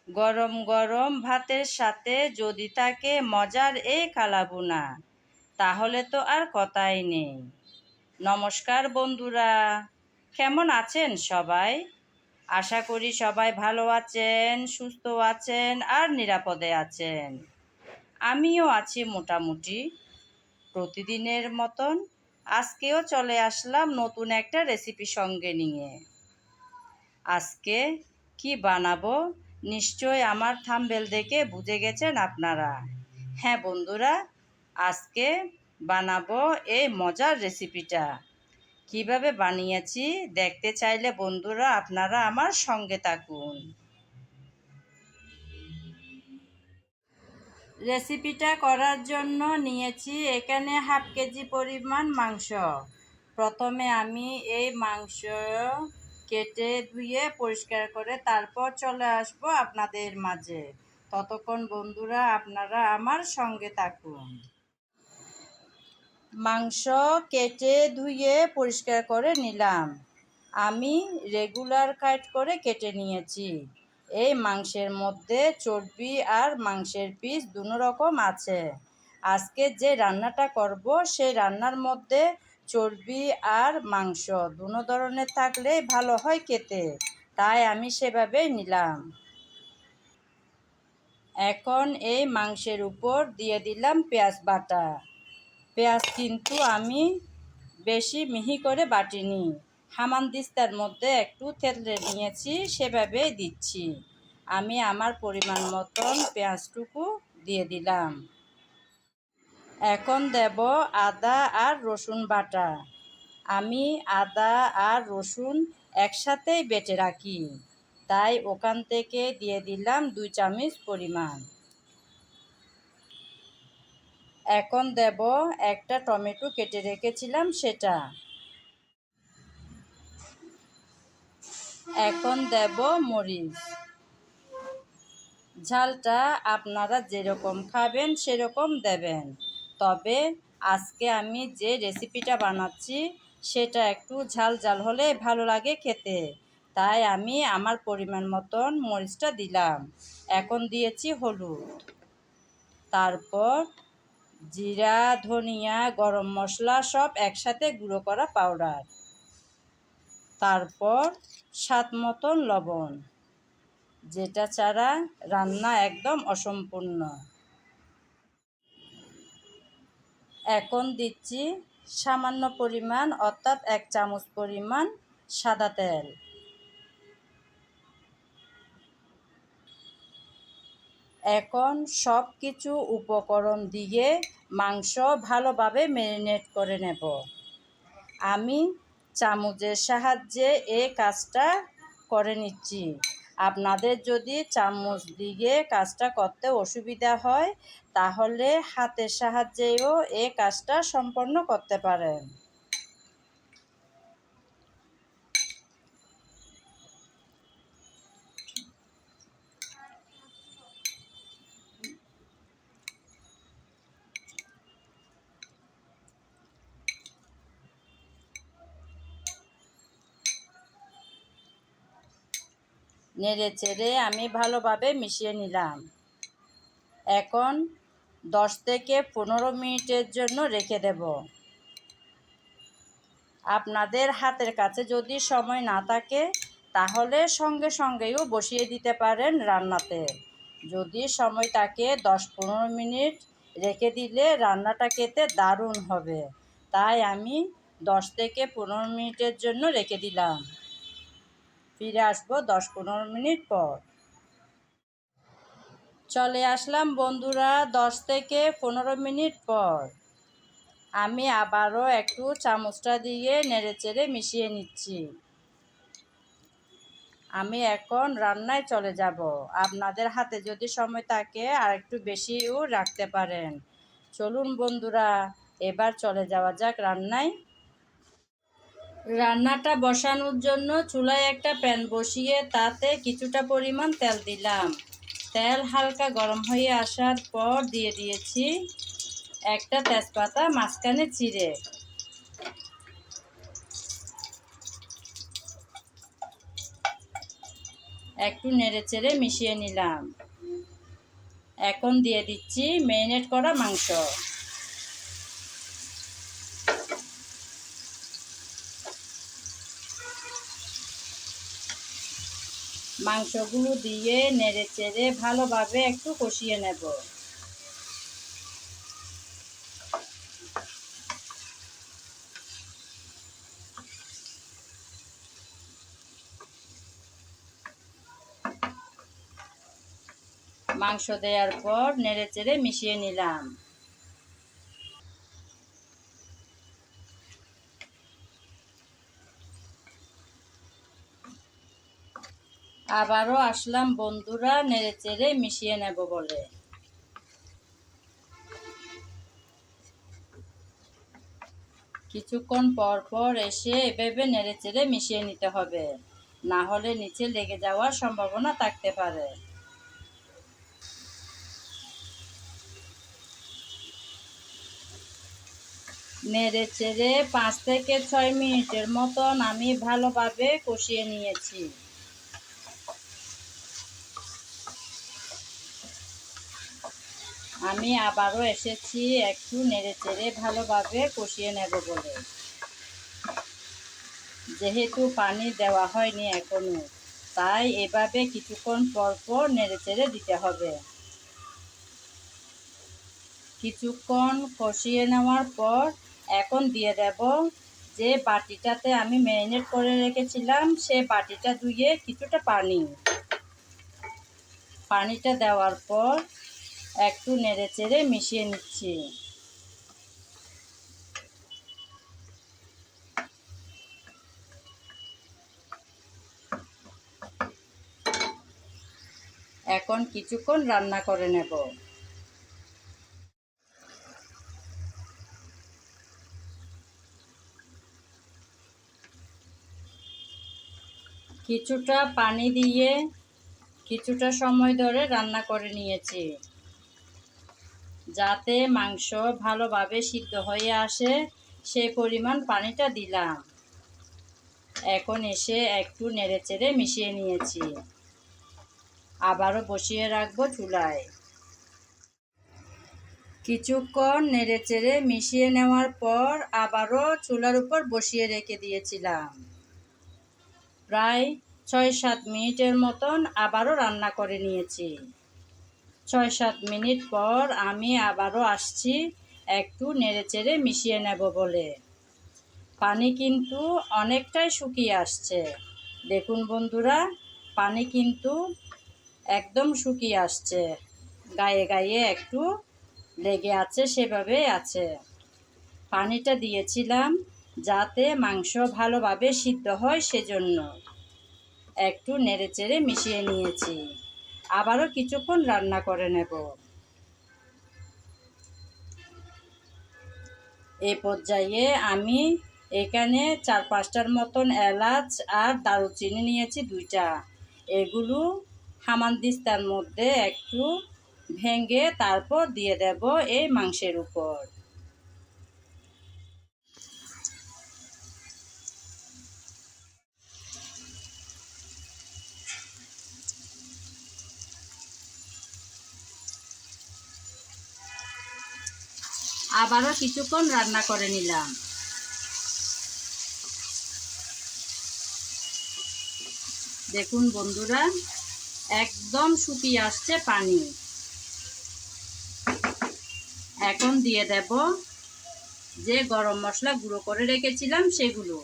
গরম গরম ভাতের সাথে যদি থাকে মজার এই কালাভুনা, তাহলে তো আর কথাই নেই। নমস্কার বন্ধুরা, কেমন আছেন সবাই? আশা করি সবাই ভালো আছেন, সুস্থ আছেন আর নিরাপদে আছেন। আমিও আছি মোটামুটি। প্রতিদিনের মতন আজকেও চলে আসলাম নতুন একটা রেসিপি সঙ্গে নিয়ে। আজকে কি বানাবো নিশ্চয় আমার থাম্বনেল দেখে বুঝে গেছেন আপনারা। হ্যাঁ বন্ধুরা, আজকে বানাবো এই মজার রেসিপিটা। কিভাবে বানিয়েছি দেখতে চাইলে বন্ধুরা আপনারা আমার সঙ্গে থাকুন। রেসিপিটা করার জন্য নিয়েছি এখানে 1/2 কেজি পরিমাণ মাংস। প্রথমে আমি এই মাংস কেটে ধুয়ে পরিষ্কার করে তারপর চলে আসব আপনাদের মাঝে। ততক্ষণ বন্ধুরা আপনারা আমার সঙ্গে থাকুন। মাংস কেটে ধুয়ে পরিষ্কার করে নিলাম। আমি রেগুলার কাট করে কেটে নিয়েছি। এই মাংসের মধ্যে চর্বি আর মাংসের পিস দুনো রকম আছে। আজকে যে রান্নাটা করব সেই রান্নার মধ্যে চর্বি আর মাংস দুনো ধরনের থাকলেই ভালো হয় খেতে, তাই আমি সেভাবেই নিলাম। এখন এই মাংসের উপর দিয়ে দিলাম পেঁয়াজ বাটা। পেঁয়াজ কিন্তু আমি বেশি মিহি করে বাটিনি, হামানদিস্তার মধ্যে একটু থেতলে নিয়েছি, সেভাবেই দিচ্ছি। আমি আমার পরিমাণ মতন পেঁয়াজটুকু দিয়ে দিলাম। এখন দেব আদা আর রসুন বাটা। আমি আদা আর রসুন একসাথেই বেটে রাখি, তাই ওখান থেকে দিয়ে দিলাম 2 চামচ পরিমাণ। এখন দেব একটা টমেটো কেটে রেখেছিলাম সেটা। এখন দেব মরিচ। ঝালটা আপনারা যেরকম খাবেন সেরকম দেবেন, তবে আজকে আমি যে রেসিপিটা বানাচ্ছি সেটা একটু ঝাল ঝাল হলে ভালো লাগে খেতে, তাই আমি আমার পরিমাণ মতন মরিচটা দিলাম। এখন দিয়েছি হলুদ, তারপর জিরা, ধনিয়া, গরম মশলা সব একসাথে গুঁড়ো করা পাউডার, তারপর স্বাদ মতন লবণ, যেটা ছাড়া রান্না একদম অসম্পূর্ণ। এখন দিচ্ছি সামান্য পরিমাণ অর্থাৎ 1 চামচ পরিমাণ সাদা তেল। এখন সব কিছু উপকরণ দিয়ে মাংস ভালোভাবে ম্যারিনেট করে নেব। আমি চামচের সাহায্যে এই কাজটা করে নিচ্ছি। আপনাদের যদি চামচ দিয়ে কাজটা করতে অসুবিধা হয় তাহলে হাতের সাহায্যেও এই কাজটা সম্পন্ন করতে পারেন। নেড়ে চেড়ে আমি ভালোভাবে মিশিয়ে নিলাম। এখন 10 থেকে 15 মিনিটের জন্য রেখে দেব। আপনাদের হাতের কাছে যদি সময় না থাকে তাহলে সঙ্গে সঙ্গেও বসিয়ে দিতে পারেন রান্নাতে। যদি সময় থাকে 10-15 মিনিট রেখে দিলে রান্নাটা খেতে দারুণ হবে, তাই আমি 10 থেকে 15 মিনিটের জন্য রেখে দিলাম। ফিরে আসবো 10-15 মিনিট পর। চলে আসলাম বন্ধুরা 10 থেকে 15 মিনিট পর। আমি আবারও একটু চামচটা দিয়ে নেড়েচেড়ে মিশিয়ে নিচ্ছি। আমি এখন রান্নায় চলে যাব। আপনাদের হাতে যদি সময় থাকে আর একটু বেশিও রাখতে পারেন। চলুন বন্ধুরা, এবার চলে যাওয়া যাক রান্নায়। রান্নাটা বসানোর জন্য চুলায় একটা প্যান বসিয়ে তাতে কিছুটা পরিমাণ তেল দিলাম। তেল হালকা গরম হয়ে আসার পর দিয়ে দিয়েছি একটা তেজপাতা মাঝখানে চিড়ে। একটু নেড়েচেড়ে মিশিয়ে নিলাম। এখন দিয়ে দিচ্ছি ম্যারিনেট করা মাংস। মাংসগুলো দিয়ে নেড়েচেড়ে ভালোভাবে একটু কষিয়ে নেব। মাংস দেওয়ার পর নেড়েচেড়ে মিশিয়ে নিলাম। আবারও আসলাম বন্ধুরা নেড়েচেড়ে মিশিয়ে নেব বলে। কিছুক্ষণ পর পর এসে এভাবে নেড়েচেড়ে মিশিয়ে নিতে হবে, না হলে নিচে লেগে যাওয়ার সম্ভাবনা থাকতে পারে। নেড়েচেড়ে 5 থেকে 6 মিনিটের মতন আমি ভালোভাবে কষিয়ে নিয়েছি। আমি আবারও এসেছি একটু নেড়েচেড়ে ভালোভাবে কষিয়ে নেব বলে। যেহেতু পানি দেওয়া হয়নি এখনো, তাই এভাবে কিছুক্ষণ পর পর নেড়েচেড়ে দিতে হবে। কিছুক্ষণ কষিয়ে নেওয়ার পর এখন দিয়ে দেব যে বাটিটাতে আমি ম্যারিনেট করে রেখেছিলাম, সে বাটিটা ধুয়ে কিছুটা পানিটা দেওয়ার পর একটু নেড়েচেড়ে মিশিয়ে নিচ্ছি। এখন কিছুক্ষণ রান্না করে নেব। কিছুটা পানি দিয়ে কিছুটা সময় ধরে রান্না করে নিয়েছি, যাতে মাংস ভালোভাবে সিদ্ধ হয়ে আসে সেই পরিমাণ পানিটা দিলাম। এখন এসে একটু নেড়েচেড়ে মিশিয়ে নিয়েছি। আবারও বসিয়ে রাখবো চুলায়। কিছুক্ষণ নেড়েচেড়ে মিশিয়ে নেওয়ার পর আবারও চুলার উপর বসিয়ে রেখে দিয়েছিলাম। প্রায় 6-7 মিনিটের মতন আবারও রান্না করে নিয়েছি। 6-7 মিনিট পর আমি আবারও আসছি একটু নেড়েচেড়ে মিশিয়ে নেব বলে। পানি কিন্তু অনেকটাই শুকিয়ে আসছে। দেখুন বন্ধুরা, পানি কিন্তু একদম শুকিয়ে আসছে, গায়ে গায়ে একটু লেগে আছে, সেভাবেই আছে। পানিটা দিয়েছিলাম যাতে মাংস ভালোভাবে সিদ্ধ হয়, সেজন্য একটু নেড়েচেড়ে মিশিয়ে নিয়েছি। আবারও কিছুক্ষণ রান্না করে নেব। এই পর্যায়ে আমি এখানে 4-5টার মতন এলাচ আর দারুচিনি নিয়েছি 2টা। এগুলো হামানদিস্তার মধ্যে একটু ভেঙে তারপর দিয়ে দেব এই মাংসের উপর। আবারও কিছুক্ষণ রান্না করে নিলাম। দেখুন বন্ধুরা, একদম শুকিয়ে আসছে পানি। এখন দিয়ে দেব যে গরম মশলা গুঁড়ো করে রেখেছিলাম সেগুলো।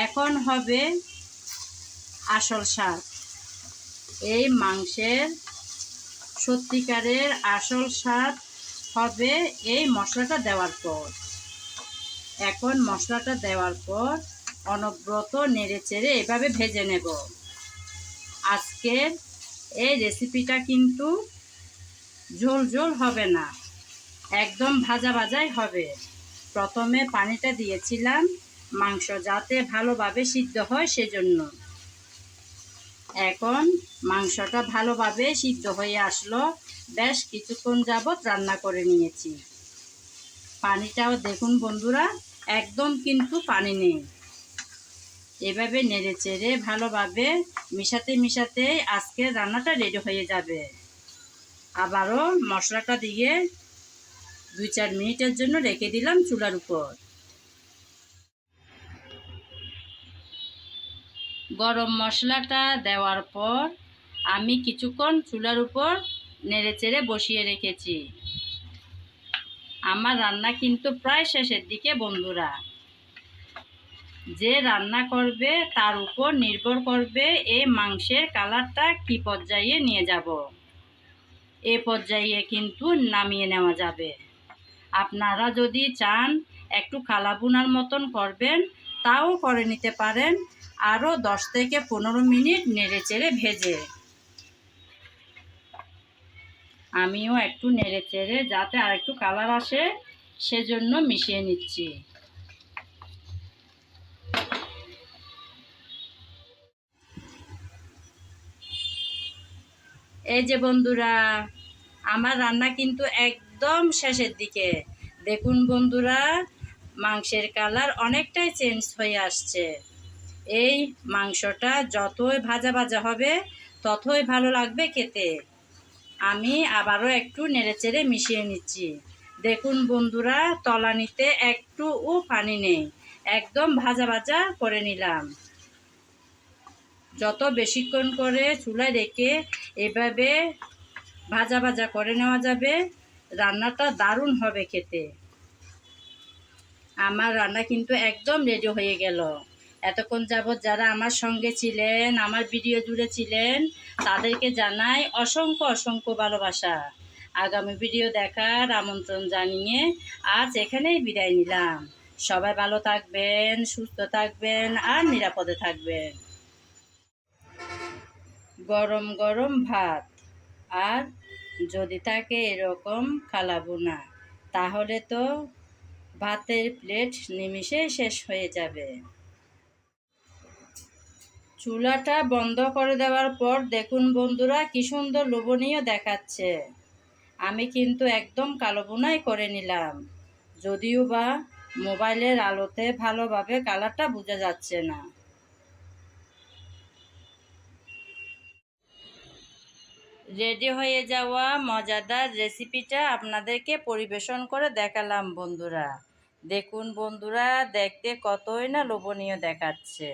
এখন হবে আসল স্বাদ। এই মাংসের সত্যিকারের আসল স্বাদ হবে এই মশলাটা দেওয়ার পর। এখন মশলাটা দেওয়ার পর অনবরত নেড়েচেড়ে এভাবে ভেজে নেব। আজকের এই রেসিপিটা কিন্তু ঝোল ঝোল হবে না, একদম ভাজা ভাজাই হবে। প্রথমে পানিটা দিয়েছিলাম মাংস যাতে ভালোভাবে সিদ্ধ হয় সেজন্য। এখন মাংসটা ভালোভাবে সিদ্ধ হয়ে আসলো, বেশ কিছুক্ষণ যাবৎ রান্না করে নিয়েছি। পানিটাও দেখুন বন্ধুরা, একদম কিন্তু পানি নেই। এভাবে নেড়ে চেড়ে ভালোভাবে মিশাতে মিশাতে আজকের রান্নাটা রেডি হয়ে যাবে। আবারও মশলাটা দিয়ে 2-4 মিনিটের জন্য রেখে দিলাম চুলার উপর। গরম মশলাটা দেওয়ার পর আমি কিছুক্ষণ চুলার উপর নেড়েচেড়ে বসিয়ে রেখেছি। আমার রান্না কিন্তু প্রায় শেষের দিকে বন্ধুরা। যে রান্না করবে তার উপর নির্ভর করবে এই মাংসের কালারটা কি পর্যায়ে নিয়ে যাব। এ পর্যায়ে কিন্তু নামিয়ে নেওয়া যাবে। আপনারা যদি চান একটু কালাভুনার মতন করবেন তাও করে নিতে পারেন, আরও 10 থেকে 15 মিনিট নেড়েচেড়ে ভেজে। আমিও একটু নেড়েচেড়ে যাতে আর একটু কালার আসে সেজন্য মিশিয়ে নিচ্ছি। এই যে বন্ধুরা, আমার রান্না কিন্তু একদম শেষের দিকে। দেখুন বন্ধুরা, মাংসের কালার অনেকটাই চেঞ্জ হয়ে আসছে। এই মাংসটা যতই ভাজা ভাজা হবে ততই ভালো লাগবে খেতে। আমি আবারও একটু নেড়েচেড়ে মিশিয়ে নিচ্ছি। দেখুন বন্ধুরা, তলানিতে একটুও পানি নেই, একদম ভাজা ভাজা করে নিলাম। যত বেশিক্ষণ করে চুলায় রেখে এভাবে ভাজা ভাজা করে নেওয়া যাবে, রান্নাটা দারুণ হবে খেতে। আমার রান্না কিন্তু একদম রেডি হয়ে গেল। এতক্ষণ যাবৎ যারা আমার সঙ্গে ছিলেন, আমার ভিডিও জুড়ে ছিলেন, তাদেরকে জানাই অসংখ্য অসংখ্য ভালোবাসা। আগামী ভিডিও দেখার আমন্ত্রণ জানিয়ে আজ এখানেই বিদায় নিলাম। সবাই ভালো থাকবেন, সুস্থ থাকবেন আর নিরাপদে থাকবেন। গরম গরম ভাত আর যদি থাকে এরকম কালাভুনা, তাহলে তো ভাতের প্লেট নিমিষেই শেষ হয়ে যাবে। চুলাটা বন্ধ করে দেওয়ার পর দেখুন বন্ধুরা কি সুন্দর লোভনীয় দেখাচ্ছে। আমি কিন্তু একদম কালো ভুনাই করে নিলাম, যদিও বা মোবাইলের আলোতে ভালোভাবে কালারটা বোঝা যাচ্ছে না। রেডি হয়ে যাওয়া মজাদার রেসিপিটা আপনাদেরকে পরিবেশন করে দেখালাম বন্ধুরা। দেখুন বন্ধুরা, দেখতে কতই না লোভনীয় দেখাচ্ছে।